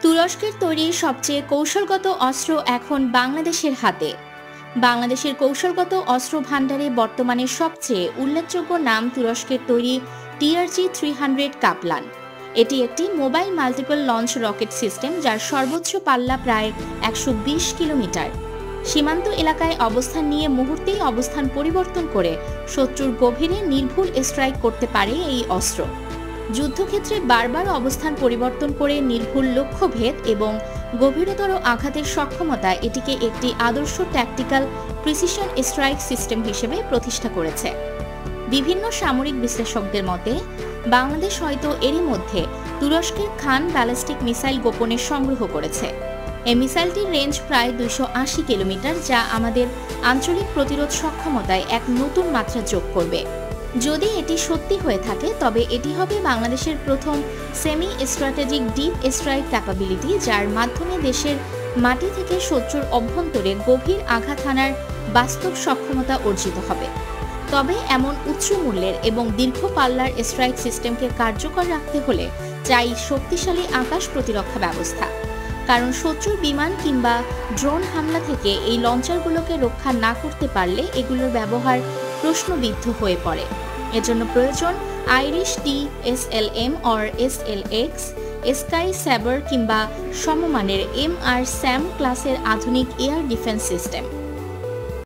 তুরস্কের তৈরি সবচেয়ে কৌশলগত অস্ত্র এখন বাংলাদেশের হাতে। বাংলাদেশের কৌশলগত অস্ত্র ভাণ্ডারে বর্তমানে সবচেয়ে উল্লেখযোগ্য নাম তুরস্কের তৈরি TRG-300 কাপলান। এটি একটি mobile multiple launch rocket system, যার সর্বোচ্চ পাল্লা প্রায় 120 কিলোমিটার। সীমান্ত এলাকায় অবস্থান নিয়ে মুহূর্তেই অবস্থান পরিবর্তন করে শত্রুর গভীরে নির্ভুল স্ট্রাইক করতে পারে এই অস্ত্র। যুদ্ধক্ষেত্রে বারবার অবস্থান পরিবর্তন করে নির্ভুল লক্ষ্যভেদ এবং গভীরতর আঘাতের সক্ষমতা এটিকে একটি আদর্শ ট্যাকটিক্যাল প্রিসিশন স্ট্রাইক সিস্টেম হিসেবে প্রতিষ্ঠা করেছে। বিভিন্ন সামরিক বিশ্লেষকদের মতে বাংলাদেশ হয়তো এরই মধ্যে তুরস্কের খান ব্যালিস্টিক মিসাইল গোপনে সংগ্রহ করেছে। এই মিসাইলটির রেঞ্জ প্রায় 280 কিলোমিটার, যা আমাদের আঞ্চলিক প্রতিরোধ সক্ষমতায় এক নতুন মাত্রা যোগ করবে। যদি এটি সত্যি হয়ে থাকে, তবে এটি হবে বাংলাদেশের প্রথম semi strategic deep strike capability, যার মাধ্যমে দেশের মাটি থেকে শত্রুর অভ্যন্তরে গভীর আঘাত হানার বাস্তব সক্ষমতা অর্জিত হবে। তবে এমন উচ্চ মূল্যের এবং দীর্ঘ পাল্লার স্ট্রাইক সিস্টেমকে কার্যকর রাখতে হলে চাই শক্তিশালী আকাশ প্রতিরক্ষা ব্যবস্থা, কারণ শত্রুর বিমান কিংবা ড্রোন হামলা থেকে এই লঞ্চারগুলোকে রক্ষা না করতে পারলে এগুলোর ব্যবহার প্রশ্নবিদ্ধ হয়ে পড়ে। এজন্য প্রয়োজন Irish TSLM or SLX, sky sabre কিংবা সমমানের MR SAM ক্লাসের আধুনিক এয়ার ডিফেন্স সিস্টেম।